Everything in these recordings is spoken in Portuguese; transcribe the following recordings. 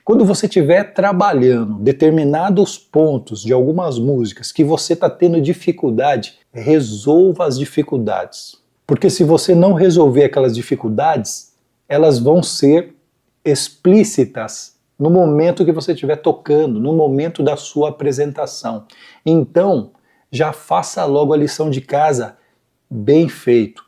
Quando você estiver trabalhando determinados pontos de algumas músicas que você está tendo dificuldade, resolva as dificuldades. Porque se você não resolver aquelas dificuldades, elas vão ser explícitas no momento que você estiver tocando, no momento da sua apresentação. Então, já faça logo a lição de casa bem feito.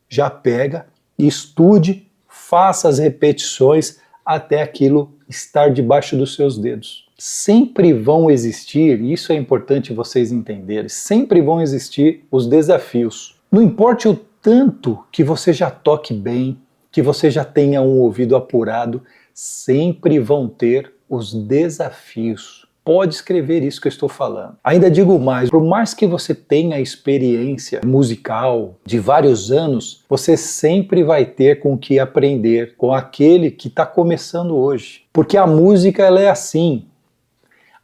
Já pega, estude, faça as repetições até aquilo estar debaixo dos seus dedos. Sempre vão existir, e isso é importante vocês entenderem, sempre vão existir os desafios. Não importa o tanto que você já toque bem, que você já tenha um ouvido apurado, sempre vão ter os desafios. Pode escrever isso que eu estou falando. Ainda digo mais, por mais que você tenha experiência musical de vários anos, você sempre vai ter com que aprender com aquele que está começando hoje. Porque a música ela é assim.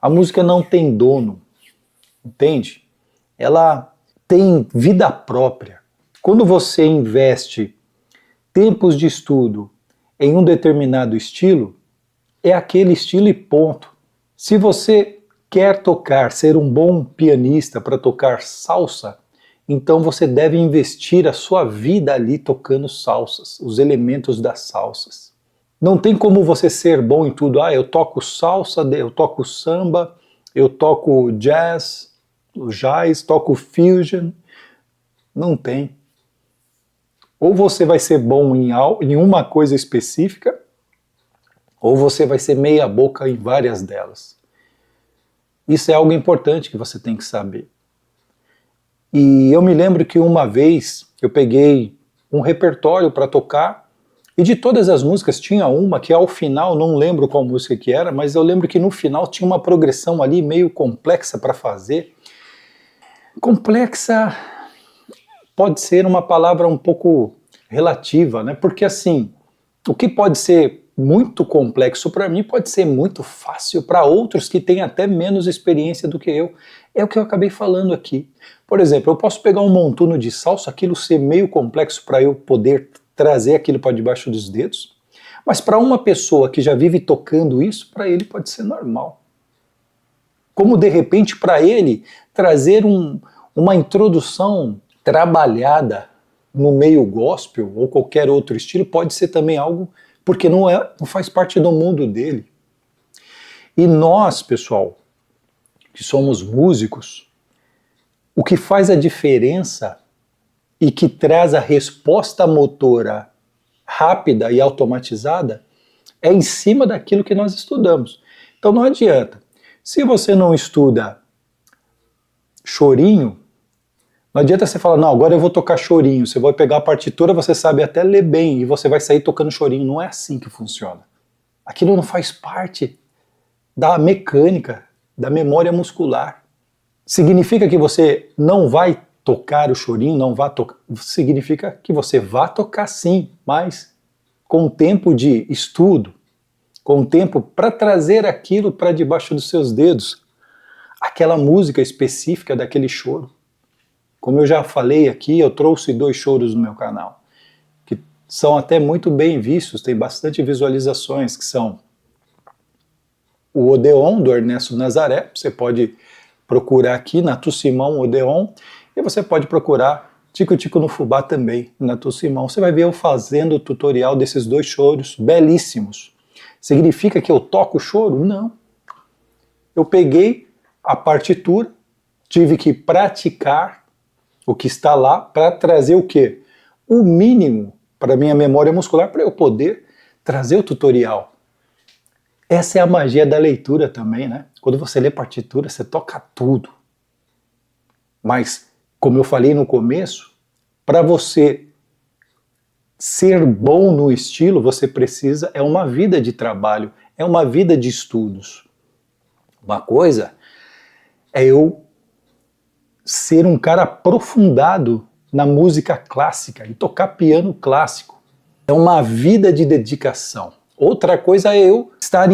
A música não tem dono, entende? Ela tem vida própria. Quando você investe tempos de estudo em um determinado estilo, é aquele estilo e ponto. Se você quer tocar, ser um bom pianista para tocar salsa, então você deve investir a sua vida ali tocando salsas, os elementos das salsas. Não tem como você ser bom em tudo. Eu toco salsa, eu toco samba, eu toco jazz, toco fusion. Não tem. Ou você vai ser bom em uma coisa específica, ou você vai ser meia boca em várias delas. Isso é algo importante que você tem que saber. E eu me lembro que uma vez eu peguei um repertório para tocar, e de todas as músicas tinha uma que ao final, não lembro qual música que era, mas eu lembro que no final tinha uma progressão ali meio complexa para fazer. Complexa pode ser uma palavra um pouco relativa, né? Porque assim, o que pode ser muito complexo para mim pode ser muito fácil para outros que têm até menos experiência do que eu. É o que eu acabei falando aqui. Por exemplo, eu posso pegar um montuno de salsa, aquilo ser meio complexo para eu poder trazer aquilo para debaixo dos dedos, mas para uma pessoa que já vive tocando isso, para ele pode ser normal. Como de repente para ele trazer uma introdução trabalhada no meio gospel ou qualquer outro estilo pode ser também algo porque não faz parte do mundo dele. E nós, pessoal, que somos músicos, o que faz a diferença e que traz a resposta motora rápida e automatizada é em cima daquilo que nós estudamos. Então não adianta. Se você não estuda chorinho, não adianta você falar, não, agora eu vou tocar chorinho. Você vai pegar a partitura, você sabe até ler bem e você vai sair tocando chorinho. Não é assim que funciona. Aquilo não faz parte da mecânica, da memória muscular. Significa que você não vai tocar o chorinho, não vai tocar. Significa que você vai tocar sim, mas com tempo de estudo, com tempo para trazer aquilo para debaixo dos seus dedos, aquela música específica daquele choro. Como eu já falei aqui, eu trouxe 2 choros no meu canal, que são até muito bem vistos, tem bastante visualizações, que são o Odeon, do Ernesto Nazaré, você pode procurar aqui, Natu Simão, Odeon, e você pode procurar Tico Tico no Fubá também, Natu Simão. Você vai ver eu fazendo o tutorial desses 2 choros belíssimos. Significa que eu toco o choro? Não. Eu peguei a partitura, tive que praticar o que está lá para trazer o quê? O mínimo para minha memória muscular para eu poder trazer o tutorial. Essa é a magia da leitura também, né? Quando você lê partitura, você toca tudo. Mas, como eu falei no começo, para você ser bom no estilo, você precisa, é uma vida de trabalho, é uma vida de estudos. Uma coisa é eu ser um cara aprofundado na música clássica e tocar piano clássico. É uma vida de dedicação. Outra coisa é eu estar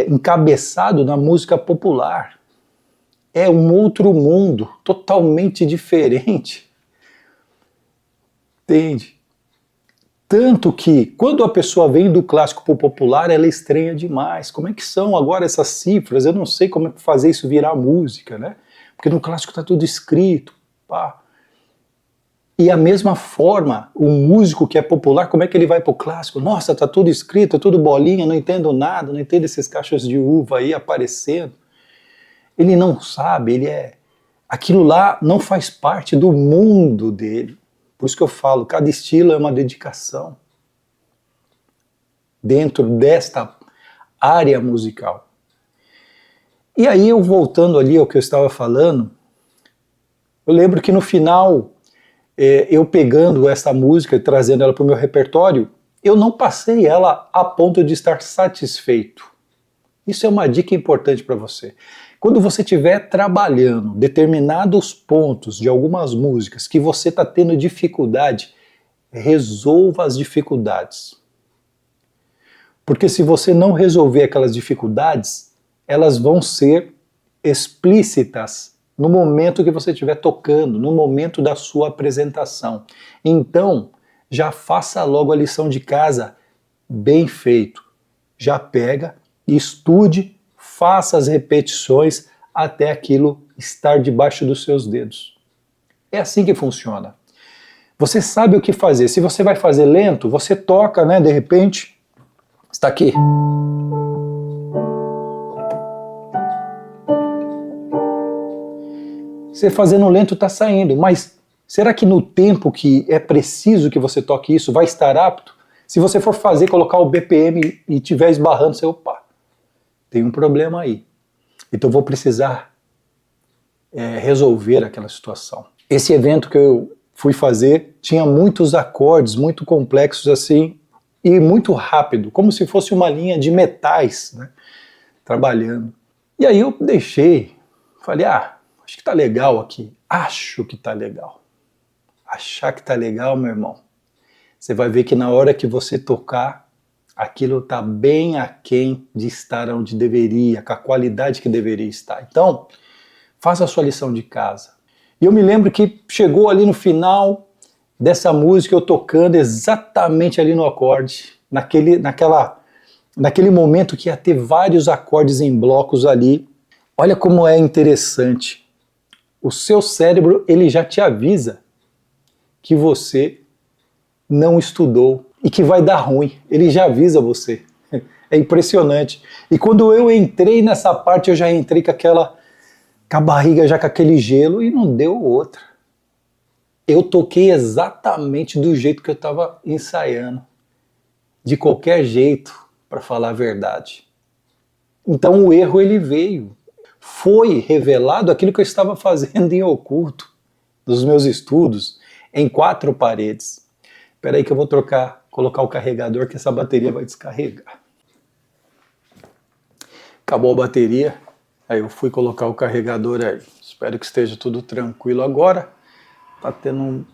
encabeçado na música popular. É um outro mundo, totalmente diferente. Entende? Tanto que, quando a pessoa vem do clássico para o popular, ela estranha demais. Como é que são agora essas cifras? Eu não sei como é que fazer isso virar música, né? Porque no clássico está tudo escrito. Pá. E a mesma forma, o músico que é popular, como é que ele vai para o clássico? Nossa, está tudo escrito, tudo bolinha, não entendo nada, não entendo esses cachos de uva aí aparecendo. Ele não sabe, aquilo lá não faz parte do mundo dele. Por isso que eu falo, cada estilo é uma dedicação dentro desta área musical. E aí, eu voltando ali ao que eu estava falando, eu lembro que no final, eu pegando essa música e trazendo ela para o meu repertório, eu não passei ela a ponto de estar satisfeito. Isso é uma dica importante para você. Quando você estiver trabalhando determinados pontos de algumas músicas que você está tendo dificuldade, resolva as dificuldades. Porque se você não resolver aquelas dificuldades, elas vão ser explícitas no momento que você estiver tocando, no momento da sua apresentação. Então, já faça logo a lição de casa bem feito. Já pega, estude, faça as repetições até aquilo estar debaixo dos seus dedos. É assim que funciona. Você sabe o que fazer. Se você vai fazer lento, você toca, né? De repente, está aqui. Você fazendo lento está saindo, mas será que no tempo que é preciso que você toque isso vai estar apto? Se você for fazer, colocar o BPM e estiver esbarrando, você, opa, tem um problema aí. Então vou precisar resolver aquela situação. Esse evento que eu fui fazer tinha muitos acordes, muito complexos assim, e muito rápido, como se fosse uma linha de metais, né, trabalhando. E aí eu deixei, falei, acho que tá legal aqui, acho que tá legal. Achar que tá legal, meu irmão, você vai ver que na hora que você tocar, aquilo está bem aquém de estar onde deveria, com a qualidade que deveria estar. Então, faça a sua lição de casa. E eu me lembro que chegou ali no final dessa música, eu tocando exatamente ali no acorde, naquele momento que ia ter vários acordes em blocos ali. Olha como é interessante. O seu cérebro, ele já te avisa que você não estudou e que vai dar ruim. Ele já avisa você. É impressionante. E quando eu entrei nessa parte, eu já entrei com a barriga já com aquele gelo e não deu outra. Eu toquei exatamente do jeito que eu estava ensaiando. De qualquer jeito, para falar a verdade. Então o erro ele veio. Foi revelado aquilo que eu estava fazendo em oculto, dos meus estudos, em 4 paredes. Espera aí que eu vou colocar o carregador, que essa bateria vai descarregar. Acabou a bateria, aí eu fui colocar o carregador aí. Espero que esteja tudo tranquilo agora. Tá tendo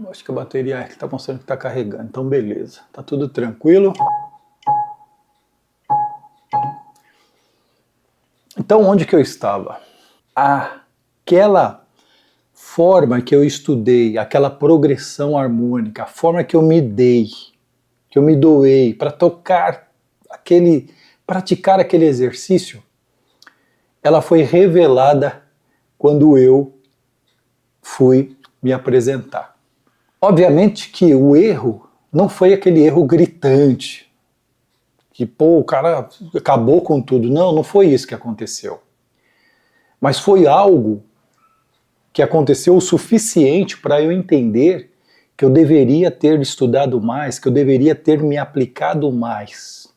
acho que a bateria que tá mostrando que tá carregando, então beleza. Tá tudo tranquilo. Então onde que eu estava? Aquela forma que eu estudei, aquela progressão harmônica, a forma que eu me dei, que eu me doei para praticar aquele exercício, ela foi revelada quando eu fui me apresentar. Obviamente que o erro não foi aquele erro gritante, que o cara acabou com tudo. Não foi isso que aconteceu. Mas foi algo que aconteceu o suficiente para eu entender que eu deveria ter estudado mais, que eu deveria ter me aplicado mais.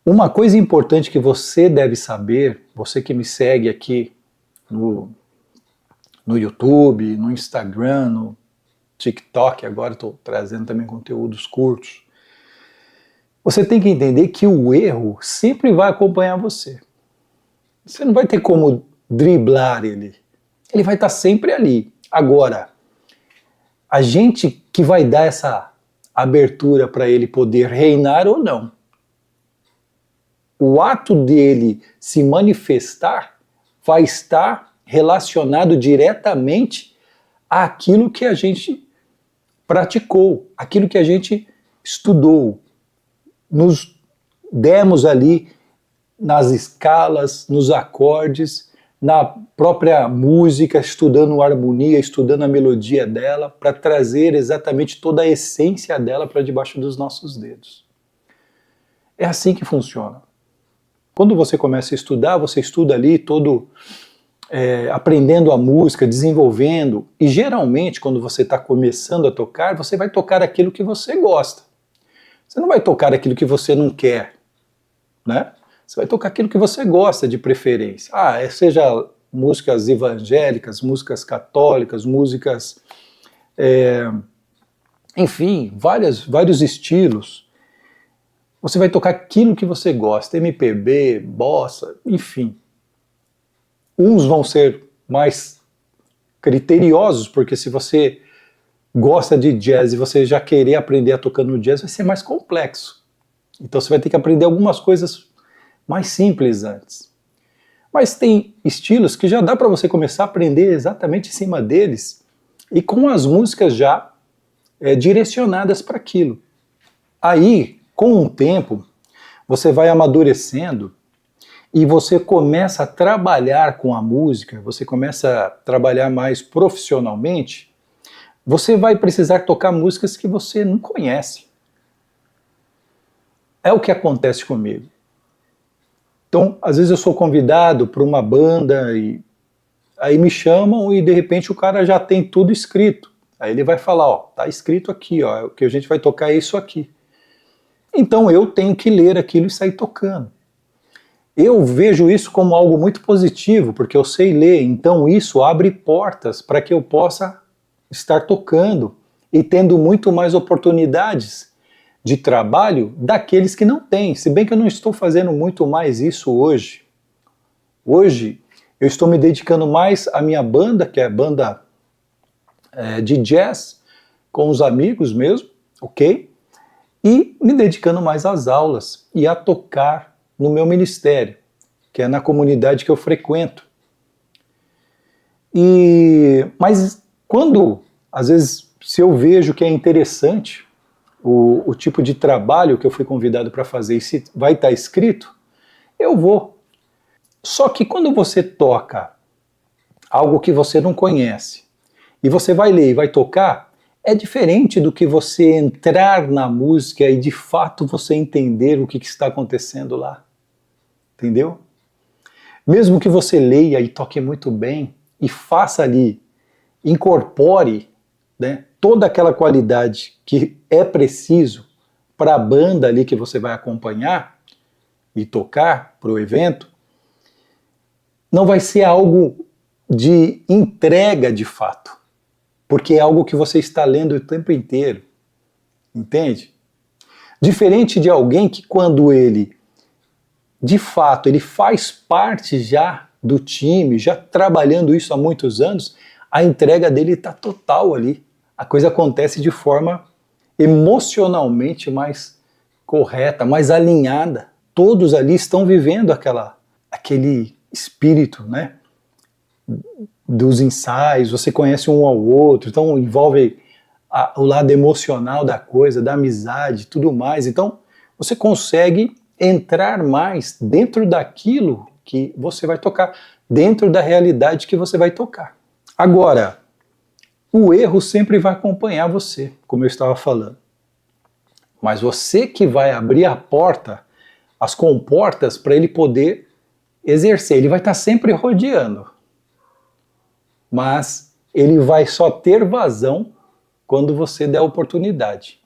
Uma coisa importante que você deve saber, você que me segue aqui no YouTube, no Instagram, no TikTok, agora estou trazendo também conteúdos curtos, você tem que entender que o erro sempre vai acompanhar você. Você não vai ter como driblar ele. Ele vai estar sempre ali. Agora, a gente que vai dar essa abertura para ele poder reinar ou não. O ato dele se manifestar vai estar relacionado diretamente àquilo que a gente praticou, aquilo que a gente estudou, nos demos ali nas escalas, nos acordes, na própria música, estudando a harmonia, estudando a melodia dela, para trazer exatamente toda a essência dela para debaixo dos nossos dedos. É assim que funciona. Quando você começa a estudar, você estuda ali todo aprendendo a música, desenvolvendo, e geralmente quando você está começando a tocar, você vai tocar aquilo que você gosta. Você não vai tocar aquilo que você não quer, né? Você vai tocar aquilo que você gosta de preferência. Seja músicas evangélicas, músicas católicas, músicas, enfim, vários estilos. Você vai tocar aquilo que você gosta, MPB, bossa, enfim. Uns vão ser mais criteriosos, porque se você gosta de jazz e você já querer aprender a tocar no jazz, vai ser mais complexo. Então você vai ter que aprender algumas coisas mais simples antes. Mas tem estilos que já dá para você começar a aprender exatamente em cima deles e com as músicas já direcionadas para aquilo. Aí, com o tempo, você vai amadurecendo e você começa a trabalhar com a música, você começa a trabalhar mais profissionalmente, você vai precisar tocar músicas que você não conhece. É o que acontece comigo. Então, às vezes eu sou convidado para uma banda e aí me chamam e de repente o cara já tem tudo escrito. Aí ele vai falar, tá escrito aqui, o que a gente vai tocar é isso aqui. Então eu tenho que ler aquilo e sair tocando. Eu vejo isso como algo muito positivo, porque eu sei ler, então isso abre portas para que eu possa estar tocando e tendo muito mais oportunidades de trabalho daqueles que não têm, se bem que eu não estou fazendo muito mais isso hoje. Hoje eu estou me dedicando mais à minha banda, que é a banda de jazz, com os amigos mesmo, ok? E me dedicando mais às aulas e a tocar no meu ministério, que é na comunidade que eu frequento. Mas quando, às vezes, se eu vejo que é interessante o tipo de trabalho que eu fui convidado para fazer e se vai estar escrito, eu vou. Só que quando você toca algo que você não conhece e você vai ler e vai tocar, é diferente do que você entrar na música e de fato você entender o que está acontecendo lá. Entendeu? Mesmo que você leia e toque muito bem e faça ali, incorpore, né, toda aquela qualidade que é preciso para a banda ali que você vai acompanhar e tocar para o evento, não vai ser algo de entrega de fato, porque é algo que você está lendo o tempo inteiro, entende? Diferente de alguém que quando ele, de fato, ele faz parte já do time, já trabalhando isso há muitos anos, a entrega dele está total ali. A coisa acontece de forma emocionalmente mais correta, mais alinhada. Todos ali estão vivendo aquele espírito, né, dos ensaios, você conhece um ao outro, então envolve o lado emocional da coisa, da amizade, tudo mais. Então você consegue entrar mais dentro daquilo que você vai tocar, dentro da realidade que você vai tocar. Agora, o erro sempre vai acompanhar você, como eu estava falando. Mas você que vai abrir a porta, as comportas para ele poder exercer. Ele vai estar sempre rodeando. Mas ele vai só ter vazão quando você der a oportunidade.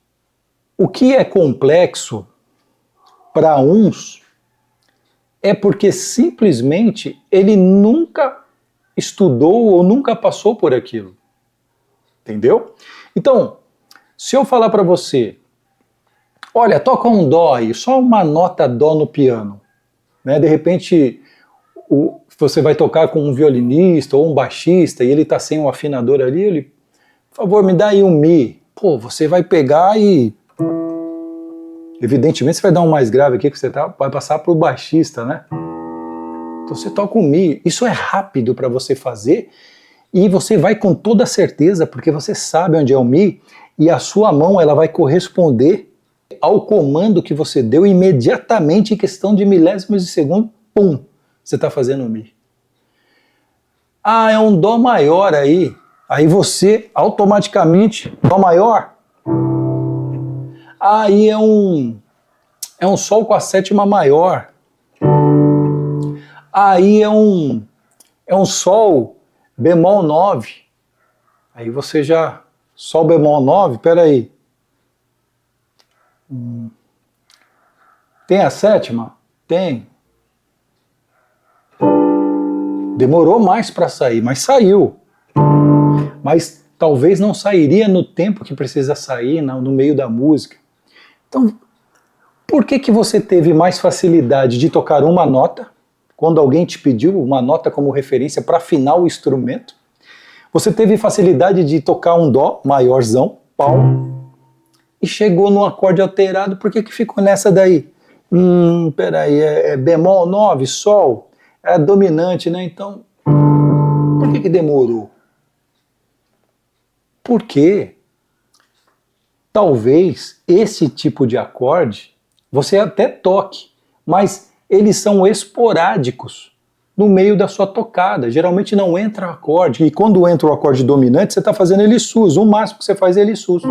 O que é complexo para uns é porque simplesmente ele nunca estudou ou nunca passou por aquilo. Entendeu? Então, se eu falar para você, olha, toca um dó aí, só uma nota dó no piano, né? De repente você vai tocar com um violinista ou um baixista e ele está sem um afinador ali, ele, por favor, me dá aí um mi. Pô, você vai pegar e evidentemente você vai dar um mais grave aqui que você vai passar para o baixista, né? Então você toca um mi. Isso é rápido para você fazer e você vai com toda certeza porque você sabe onde é o mi e a sua mão ela vai corresponder ao comando que você deu imediatamente em questão de milésimos de segundo, pum, você está fazendo Mi. Ah, é um Dó maior aí. Aí você automaticamente, Dó maior. Aí é um Sol com a sétima maior. Aí é um Sol bemol 9. Aí você já, Sol bemol 9, peraí. Tem a sétima? Tem. Demorou mais para sair, mas saiu. Mas talvez não sairia no tempo que precisa sair, no meio da música. Então, por que você teve mais facilidade de tocar uma nota, quando alguém te pediu uma nota como referência para afinar o instrumento? Você teve facilidade de tocar um Dó maiorzão, pau, e chegou num acorde alterado, por que ficou nessa daí? Peraí, é bemol 9, Sol, é dominante, né? Então, por que demorou? Porque talvez esse tipo de acorde você até toque, mas eles são esporádicos no meio da sua tocada. Geralmente não entra acorde, e quando entra o acorde dominante, você está fazendo ele sus. O máximo que você faz é ele sus.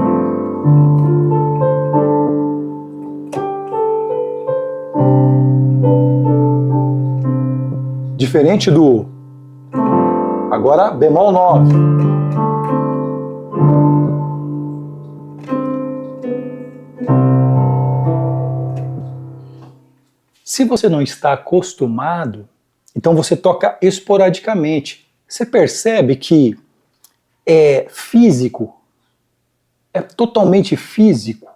Diferente do agora bemol 9. Se você não está acostumado, então você toca esporadicamente. Você percebe que é físico, é totalmente físico.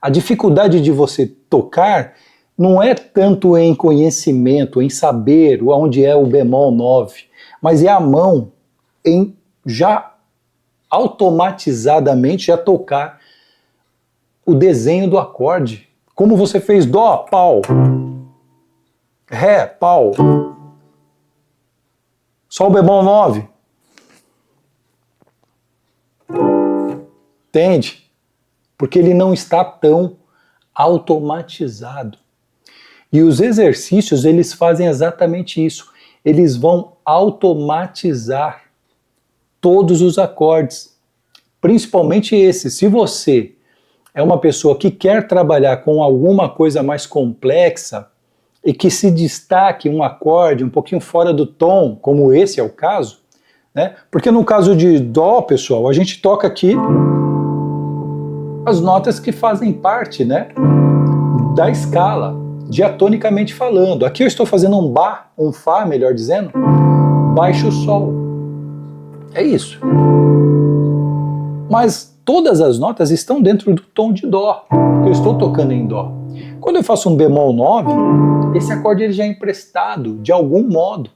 A dificuldade de você tocar não é tanto em conhecimento, em saber onde é o bemol 9, mas é a mão em já automatizadamente já tocar o desenho do acorde. Como você fez Dó, pau, Ré, pau, Sol bemol 9. Entende? Porque ele não está tão automatizado. E os exercícios, eles fazem exatamente isso. Eles vão automatizar todos os acordes, principalmente esses. Se você é uma pessoa que quer trabalhar com alguma coisa mais complexa e que se destaque um acorde um pouquinho fora do tom, como esse é o caso, né? Porque no caso de Dó, pessoal, a gente toca aqui as notas que fazem parte, né, da escala, diatonicamente falando. Aqui eu estou fazendo um Bá, um Fá, melhor dizendo, baixo Sol. É isso. Mas todas as notas estão dentro do tom de Dó, eu estou tocando em Dó. Quando eu faço um bemol 9, esse acorde ele já é emprestado de algum modo,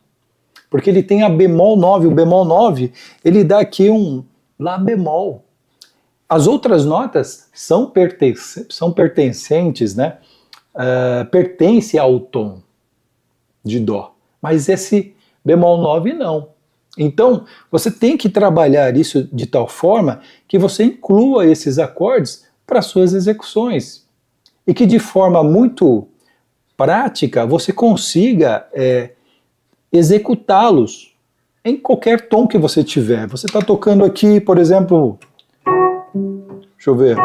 porque ele tem a bemol 9, o bemol 9 ele dá aqui um Lá bemol. As outras notas são pertencentes, né? Pertence ao tom de Dó, mas esse bemol 9 não. Então, você tem que trabalhar isso de tal forma que você inclua esses acordes para suas execuções e que de forma muito prática você consiga executá-los em qualquer tom que você tiver. Você está tocando aqui, por exemplo, deixa eu ver.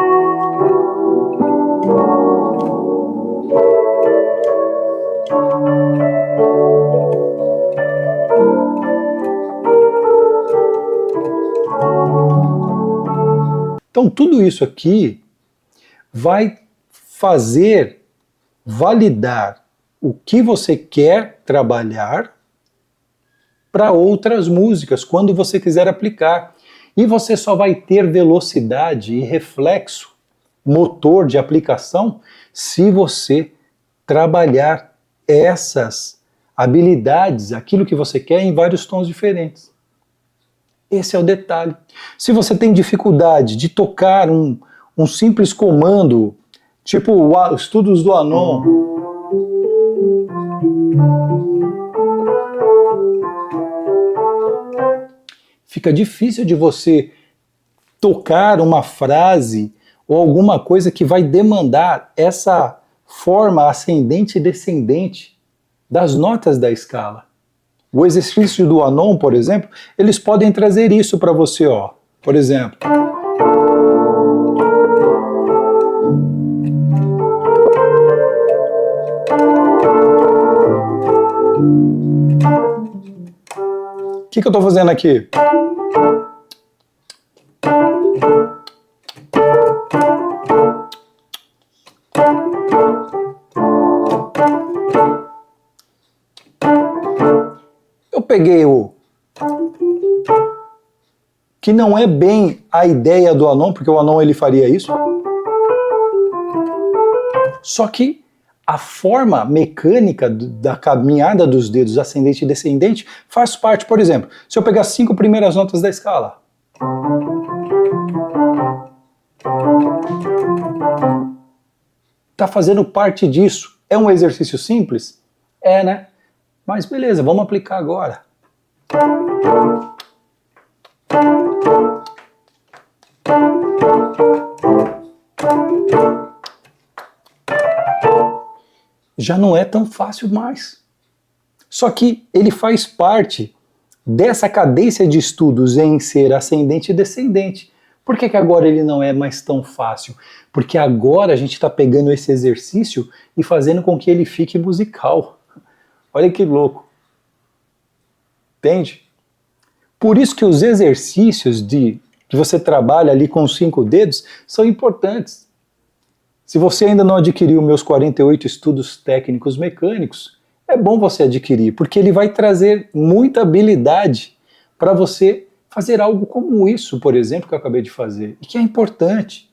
Então, tudo isso aqui vai fazer validar o que você quer trabalhar para outras músicas, quando você quiser aplicar. E você só vai ter velocidade e reflexo motor de aplicação se você trabalhar essas habilidades, aquilo que você quer, em vários tons diferentes. Esse é o detalhe. Se você tem dificuldade de tocar um simples comando, tipo os estudos do Anon, fica difícil de você tocar uma frase ou alguma coisa que vai demandar essa forma ascendente e descendente das notas da escala. O exercício do Anon, por exemplo, eles podem trazer isso para você, ó. Por exemplo, o que eu estou fazendo aqui? Eu peguei o que não é bem a ideia do Anon, porque o Anon ele faria isso. Só que a forma mecânica da caminhada dos dedos ascendente e descendente faz parte, por exemplo, se eu pegar as 5 primeiras notas da escala. Tá fazendo parte disso. É um exercício simples? É, né? Mas beleza, vamos aplicar agora. Já não é tão fácil mais. Só que ele faz parte dessa cadência de estudos em ser ascendente e descendente. Por que agora ele não é mais tão fácil? Porque agora a gente está pegando esse exercício e fazendo com que ele fique musical. Olha que louco. Entende? Por isso que os exercícios que você trabalha ali com os 5 dedos são importantes. Se você ainda não adquiriu meus 48 estudos técnicos mecânicos, é bom você adquirir, porque ele vai trazer muita habilidade para você fazer algo como isso, por exemplo, que eu acabei de fazer, e que é importante.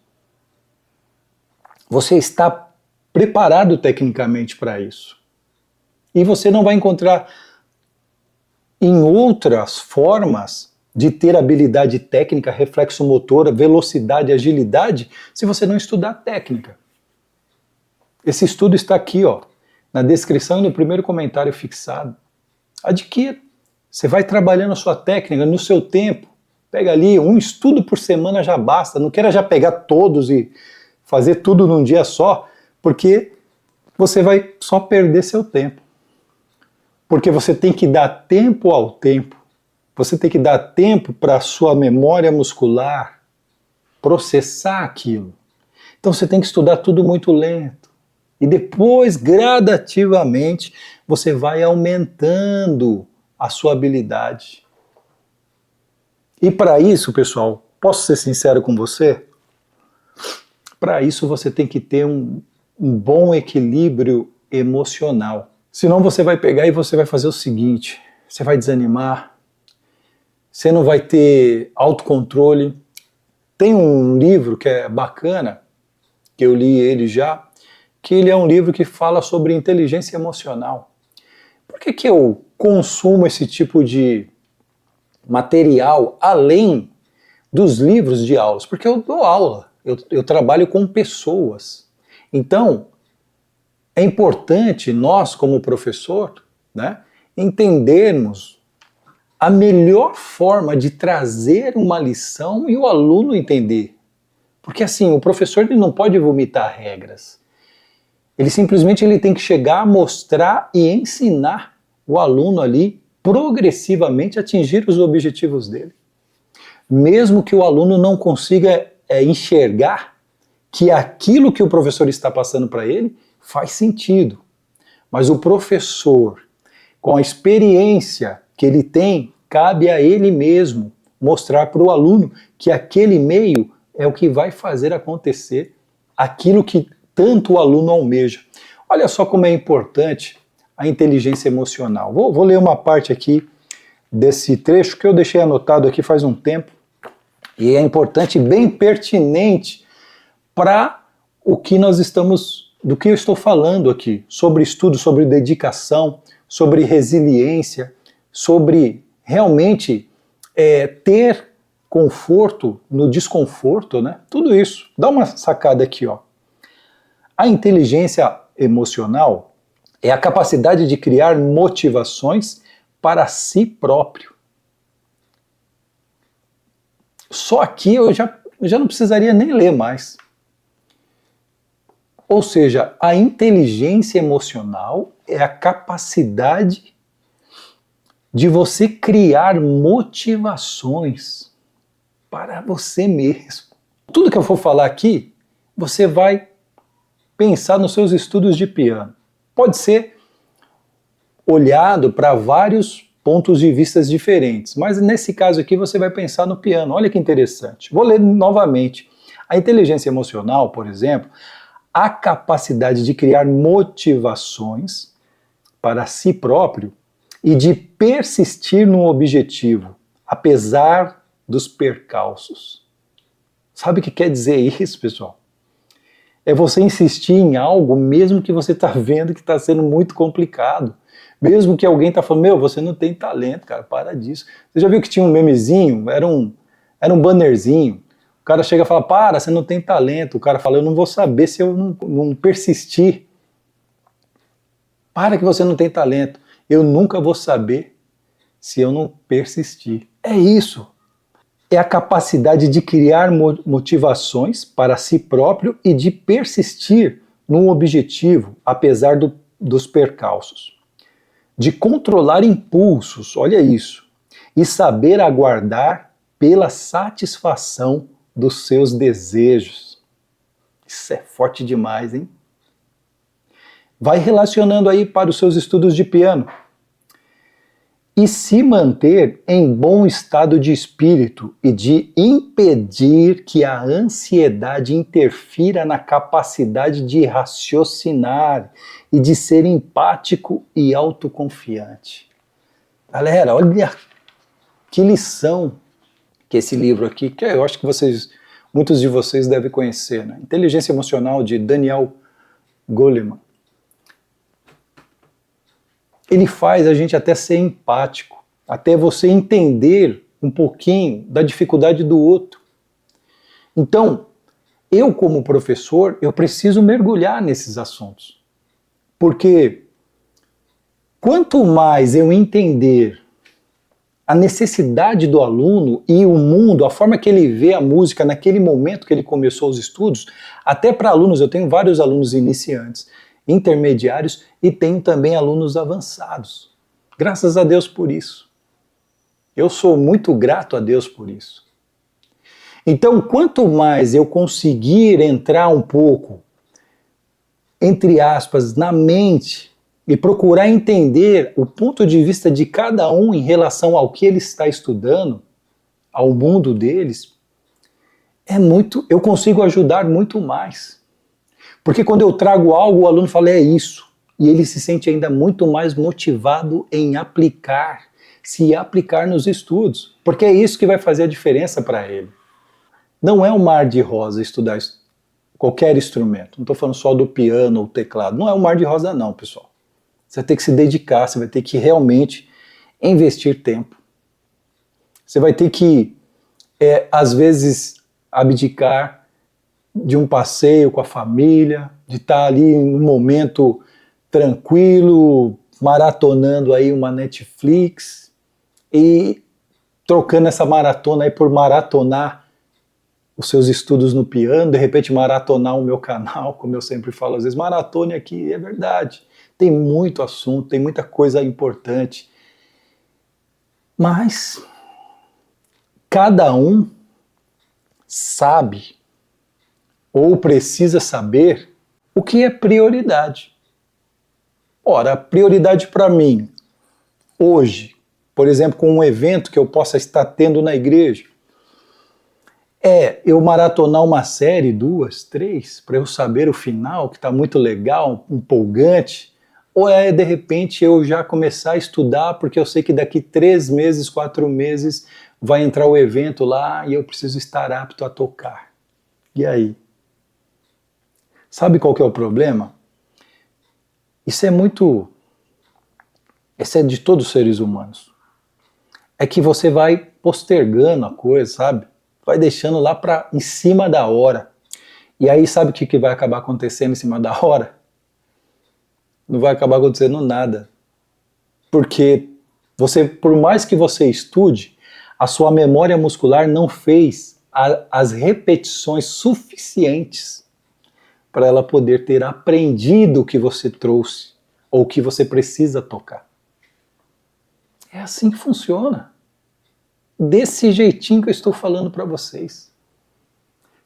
Você está preparado tecnicamente para isso. E você não vai encontrar em outras formas de ter habilidade técnica, reflexo motora, velocidade, agilidade, se você não estudar técnica. Esse estudo está aqui, ó, na descrição e no primeiro comentário fixado. Adquira. Você vai trabalhando a sua técnica no seu tempo. Pega ali, um estudo por semana já basta. Não queira já pegar todos e fazer tudo num dia só, porque você vai só perder seu tempo. Porque você tem que dar tempo ao tempo. Você tem que dar tempo para a sua memória muscular processar aquilo. Então você tem que estudar tudo muito lento. E depois, gradativamente, você vai aumentando a sua habilidade. E para isso, pessoal, posso ser sincero com você? Para isso você tem que ter um bom equilíbrio emocional. Senão você vai pegar e você vai fazer o seguinte, você vai desanimar, você não vai ter autocontrole. Tem um livro que é bacana, que eu li ele já, que ele é um livro que fala sobre inteligência emocional. Por que eu consumo esse tipo de material além dos livros de aulas? Porque eu dou aula, eu trabalho com pessoas. Então, é importante nós, como professor, né, entendermos a melhor forma de trazer uma lição e o aluno entender. Porque assim, o professor ele não pode vomitar regras. Ele tem que chegar, mostrar e ensinar o aluno ali progressivamente a atingir os objetivos dele. Mesmo que o aluno não consiga enxergar que aquilo que o professor está passando para ele faz sentido. Mas o professor, com a experiência que ele tem, cabe a ele mesmo mostrar para o aluno que aquele meio é o que vai fazer acontecer aquilo que tanto o aluno almeja. Olha só como é importante a inteligência emocional. Vou ler uma parte aqui desse trecho que eu deixei anotado aqui faz um tempo, e é importante e bem pertinente para o que do que eu estou falando aqui, sobre estudo, sobre dedicação, sobre resiliência, sobre realmente ter conforto no desconforto, né? Tudo isso. Dá uma sacada aqui, ó. A inteligência emocional é a capacidade de criar motivações para si próprio. Só aqui eu já eu já não precisaria nem ler mais. Ou seja, a inteligência emocional é a capacidade de você criar motivações para você mesmo. Tudo que eu for falar aqui, você vai pensar nos seus estudos de piano. Pode ser olhado para vários pontos de vista diferentes, mas nesse caso aqui você vai pensar no piano. Olha que interessante. Vou ler novamente. A inteligência emocional, por exemplo, a capacidade de criar motivações para si próprio e de persistir num objetivo, apesar dos percalços. Sabe o que quer dizer isso, pessoal? É você insistir em algo mesmo que você está vendo que está sendo muito complicado. Mesmo que alguém está falando, meu, você não tem talento, cara, para disso. Você já viu que tinha um memezinho, era um bannerzinho. O cara chega e fala, para, você não tem talento. O cara fala, eu não vou saber se eu não persistir. Para que você não tem talento. Eu nunca vou saber se eu não persistir. É isso. É a capacidade de criar motivações para si próprio e de persistir num objetivo, apesar dos percalços. De controlar impulsos, olha isso, e saber aguardar pela satisfação dos seus desejos. Isso é forte demais, hein? Vai relacionando aí para os seus estudos de piano. E se manter em bom estado de espírito e de impedir que a ansiedade interfira na capacidade de raciocinar e de ser empático e autoconfiante. Galera, olha que lição que esse livro aqui, que eu acho que muitos de vocês devem conhecer, né? Inteligência Emocional, de Daniel Goleman. Ele faz a gente até ser empático, até você entender um pouquinho da dificuldade do outro. Então, eu como professor, eu preciso mergulhar nesses assuntos. Porque quanto mais eu entender a necessidade do aluno e o mundo, a forma que ele vê a música naquele momento que ele começou os estudos, até para alunos, eu tenho vários alunos iniciantes, intermediários e tenho também alunos avançados. Graças a Deus por isso. Eu sou muito grato a Deus por isso. Então, quanto mais eu conseguir entrar um pouco, entre aspas, na mente e procurar entender o ponto de vista de cada um em relação ao que ele está estudando, ao mundo deles, eu consigo ajudar muito mais. Porque quando eu trago algo, o aluno fala, é isso. E ele se sente ainda muito mais motivado em se aplicar nos estudos. Porque é isso que vai fazer a diferença para ele. Não é um mar de rosa estudar qualquer instrumento. Não estou falando só do piano ou teclado. Não é um mar de rosa não, pessoal. Você vai ter que se dedicar, você vai ter que realmente investir tempo. Você vai ter que, às vezes, abdicar de um passeio com a família, de estar ali em um momento tranquilo, maratonando aí uma Netflix e trocando essa maratona aí por maratonar os seus estudos no piano, de repente maratonar o meu canal, como eu sempre falo, às vezes maratone aqui, é verdade. Tem muito assunto, tem muita coisa importante. Mas cada um sabe ou precisa saber o que é prioridade. Ora, a prioridade para mim, hoje, por exemplo, com um evento que eu possa estar tendo na igreja, é eu maratonar uma série, 2, 3, para eu saber o final, que está muito legal, empolgante, ou é, de repente, eu já começar a estudar, porque eu sei que daqui 3 meses, 4 meses, vai entrar o evento lá e eu preciso estar apto a tocar. E aí? Sabe qual que é o problema? Isso é de todos os seres humanos. É que você vai postergando a coisa, sabe? Vai deixando lá em cima da hora. E aí sabe o que vai acabar acontecendo em cima da hora? Não vai acabar acontecendo nada. Porque por mais que você estude, a sua memória muscular não fez as repetições suficientes para ela poder ter aprendido o que você trouxe ou o que você precisa tocar. É assim que funciona. Desse jeitinho que eu estou falando para vocês.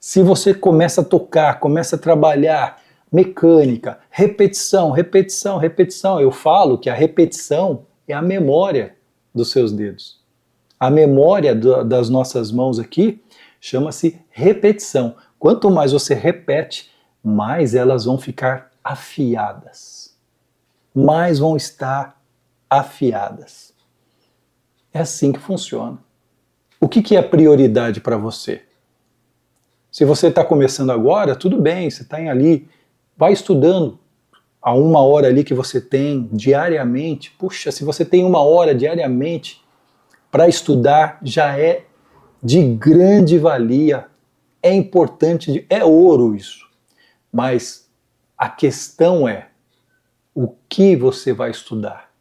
Se você começa a tocar, começa a trabalhar mecânica, repetição, repetição, repetição, eu falo que a repetição é a memória dos seus dedos. A memória das nossas mãos aqui chama-se repetição. Quanto mais você repete, mais elas vão ficar afiadas. Mais vão estar afiadas. É assim que funciona. O que é prioridade para você? Se você está começando agora, tudo bem, você está ali, vai estudando a 1 hora ali que você tem diariamente. Puxa, se você tem 1 hora diariamente para estudar, já é de grande valia, é importante, é ouro isso. Mas a questão é, o que você vai estudar?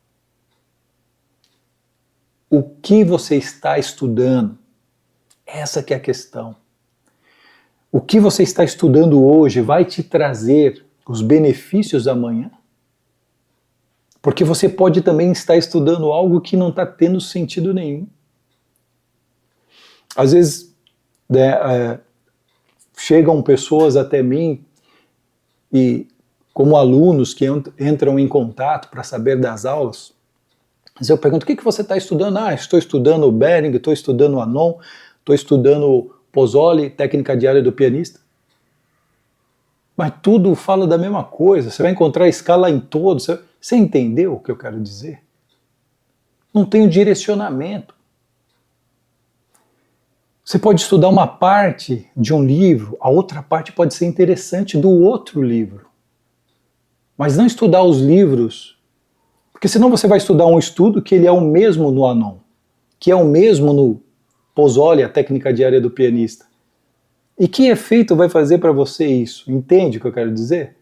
O que você está estudando? Essa que é a questão. O que você está estudando hoje vai te trazer os benefícios amanhã? Porque você pode também estar estudando algo que não está tendo sentido nenhum. Às vezes, chegam pessoas até mim e, como alunos que entram em contato para saber das aulas, mas eu pergunto, o que você está estudando? Ah, estou estudando o Behring, estou estudando o Anon, estou estudando Pozzoli, técnica diária do pianista. Mas tudo fala da mesma coisa, você vai encontrar escala em todos. Você entendeu o que eu quero dizer? Não tem um direcionamento. Você pode estudar uma parte de um livro, a outra parte pode ser interessante do outro livro. Mas não estudar os livros, porque senão você vai estudar um estudo que ele é o mesmo no Anon, que é o mesmo no Pozzoli, a técnica diária do pianista. E que efeito vai fazer para você isso? Entende o que eu quero dizer?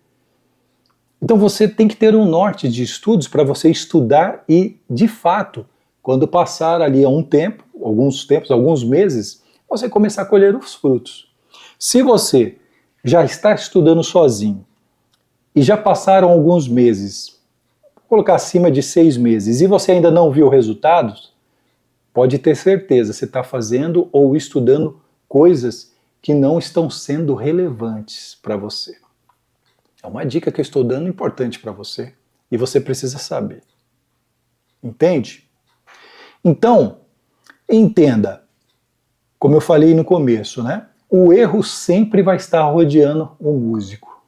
Então você tem que ter um norte de estudos para você estudar e, de fato, quando passar ali alguns meses, você começar a colher os frutos. Se você já está estudando sozinho e já passaram alguns meses, vou colocar acima de 6 meses, e você ainda não viu resultados, pode ter certeza, você está fazendo ou estudando coisas que não estão sendo relevantes para você. É uma dica que eu estou dando importante para você e você precisa saber. Entende? Então, entenda, como eu falei no começo, né? O erro sempre vai estar rodeando o músico.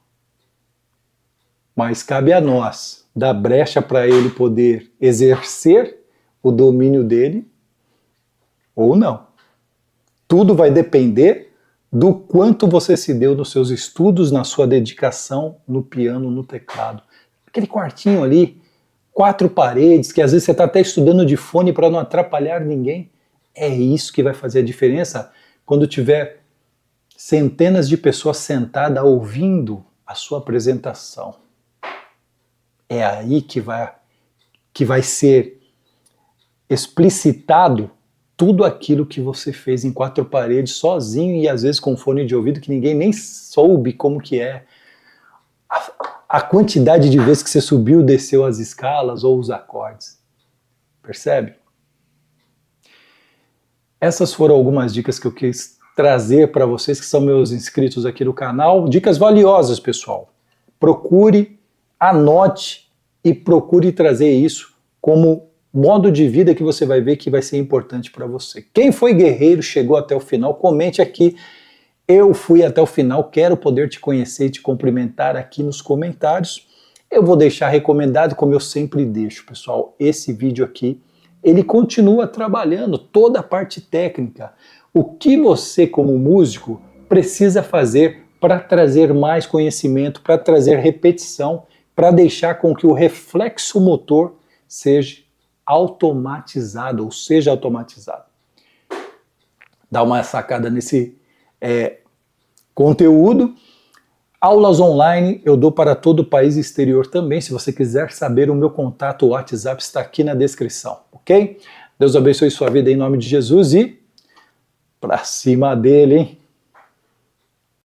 Mas cabe a nós dar brecha para ele poder exercer o domínio dele ou não. Tudo vai depender do quanto você se deu nos seus estudos, na sua dedicação no piano, no teclado. Aquele quartinho ali, 4 paredes, que às vezes você está até estudando de fone para não atrapalhar ninguém. É isso que vai fazer a diferença quando tiver centenas de pessoas sentadas ouvindo a sua apresentação. É aí que vai ser explicitado tudo aquilo que você fez em 4 paredes, sozinho e às vezes com fone de ouvido que ninguém nem soube como que é. A quantidade de vezes que você subiu e desceu as escalas ou os acordes. Percebe? Essas foram algumas dicas que eu quis trazer para vocês que são meus inscritos aqui no canal. Dicas valiosas, pessoal. Procure, anote e procure trazer isso como modo de vida que você vai ver que vai ser importante para você. Quem foi guerreiro, chegou até o final, comente aqui. Eu fui até o final, quero poder te conhecer e te cumprimentar aqui nos comentários. Eu vou deixar recomendado, como eu sempre deixo, pessoal, esse vídeo aqui, ele continua trabalhando toda a parte técnica. O que você, como músico, precisa fazer para trazer mais conhecimento, para trazer repetição, para deixar com que o reflexo motor seja automatizado, ou seja automatizado. Dá uma sacada nesse conteúdo. Aulas online eu dou para todo o país exterior também. Se você quiser saber, o meu contato, o WhatsApp está aqui na descrição, ok? Deus abençoe sua vida em nome de Jesus e Pra cima dele, hein?